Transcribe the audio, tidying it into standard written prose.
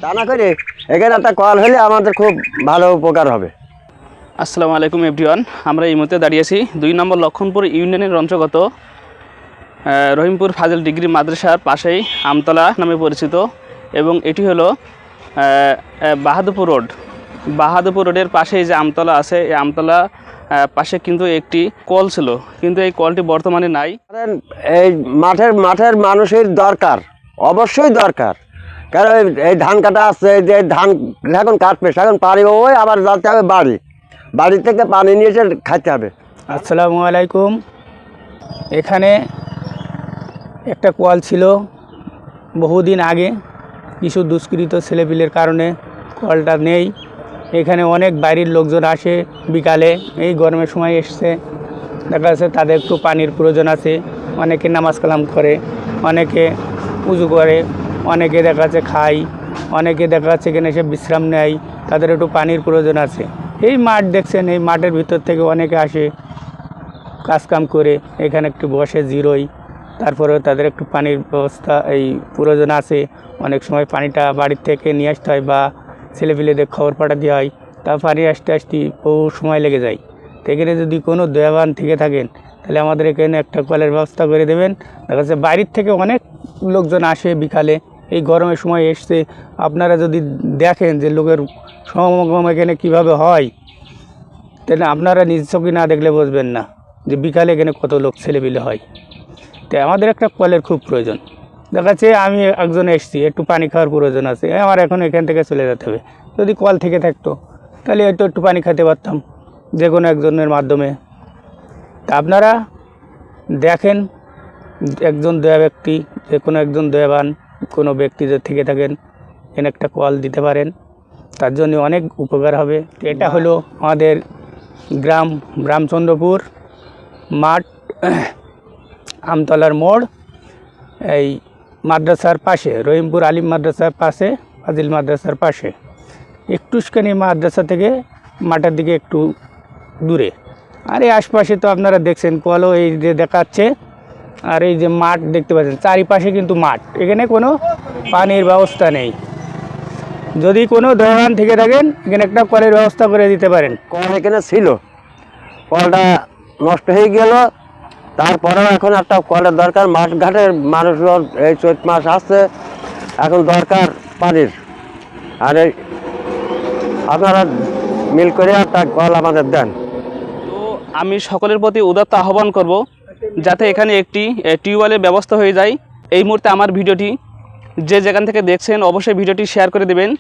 তা না করে এখানে একটা কল হলে আমাদের খুব ভালো উপকার হবে। আসসালামু আলাইকুম এভরিওয়ান। আমরা এই মুহূর্তে দাঁড়িয়েছি 2 নম্বর লক্ষণপুর ইউনিয়নের অন্তর্গত রহিমপুর ফাজিল ডিগ্রি মাদ্রাসার পাশেই আমতলা নামে পরিচিত, এবং এটি হলো বাহাদুরপুর রোড। বাহাদুরপুর রোডের পাশেই যে আমতলা আছে, এই আমতলা পাশে কিন্তু একটি কল ছিল, কিন্তু এই কলটি বর্তমানে নাই। এই মাঠের মানুষের দরকার, অবশ্যই দরকার। কারণ এই ধান কাটা আসছে, যে ধান এখন কাটবে, এখন পানি ওই আবার যাতে হবে বাড়ি থেকে পানি নিয়ে এসে খাইতে হবে। আসসালামু আলাইকুম। এখানে একটা কল ছিল বহুদিন আগে, কিছু দুষ্কৃত ছেলেপিলের কারণে কলটা নেই। এখানে অনেক বাইরের লোকজন আসে বিকালে, এই গরমের সময় এসছে, দেখা যাচ্ছে তাদের একটু পানির প্রয়োজন আছে। অনেকে নামাজ কালাম করে, অনেকে উজু করে, অনেকে দেখা যাচ্ছে খায়, অনেকে দেখা যাচ্ছে এখানে এসে বিশ্রাম নেয়, তাদের একটু পানির প্রয়োজন আছে। এই মাঠ দেখছেন, এই মাঠের ভিতর থেকে অনেকে আসে কাজকাম করে, এখানে একটু বসে জিরোই, তারপরেও তাদের একটু পানির ব্যবস্থা এই প্রয়োজন আছে। অনেক সময় পানিটা বাড়ির থেকে নিয়ে আসতে হয় বা ছেলেপিলেদের খবর পাঠাতে হয়, তা পানি আসতে বহু সময় লেগে যায়। তো এখানে যদি কোনো দয়াবান থেকে থাকেন তাহলে আমাদের এখানে একটা কলের ব্যবস্থা করে দেবেন। দেখা যাচ্ছে বাইরের থেকে অনেক লোকজন আসে বিকালে, এই গরমের সময় এসছে। আপনারা যদি দেখেন যে লোকের সমাগম এখানে কীভাবে হয়, তাহলে আপনারা নিজ চোখে না দেখলে বুঝবেন না যে বিকালে এখানে কত লোক ছেলেপিলে হয়। তাই আমাদের একটা কলের খুব প্রয়োজন। দেখা যাচ্ছে আমি একজন এসছি, একটু পানি খাওয়ার প্রয়োজন আছে, আমার এখন এখান থেকে চলে যেতে হবে। যদি কল থেকে থাকতো তাহলে হয়তো একটু পানি খেতে পারতাম যে কোনো একজনের মাধ্যমে। তা আপনারা দেখেন, একজন দয়া ব্যক্তি, যে কোনো একজন দয়াবান কোনো ব্যক্তি যদি থেকে থাকেন, এখানে একটা কল দিতে পারেন, তার জন্য অনেক উপকার হবে। এটা হলো আমাদের গ্রাম রামচন্দ্রপুর মাঠ, আমতলার মোড়, এই মাদ্রাসার পাশে, রহিমপুর আলিম মাদ্রাসার পাশে, ফাজিল মাদ্রাসার পাশে, একটুখানি মাদ্রাসা থেকে মাঠের দিকে একটু দূরে। আর এই আশপাশে তো আপনারা দেখছেন কলও এই যে দেখাচ্ছে, আর এই যে মাঠ দেখতে পাচ্ছেন, চারিপাশে কিন্তু মাঠ, এখানে কোনো পানির ব্যবস্থা নেই। যদি কোনো দোকান থেকে থাকেন, এখানে একটা কলের ব্যবস্থা করে দিতে পারেন। কল এখানে ছিল, কলটা নষ্ট হয়ে গেল, তারপরেও এখন একটা কলের দরকার। মাঠঘাটের মানুষজন এই চৈত মাস আসছে, এখন দরকার পানির। আর এই আপনারা মিল করে একটা কল আমাদের দেন। তো আমি সকলের প্রতি উদাত্ত আহ্বান করব যাতে এখানে একটি টিউবওয়েলের ব্যবস্থা হয়ে যায়। এই মুহূর্তে আমার ভিডিওটি যে যেখান থেকে দেখছেন অবশ্যই ভিডিওটি শেয়ার করে দেবেন।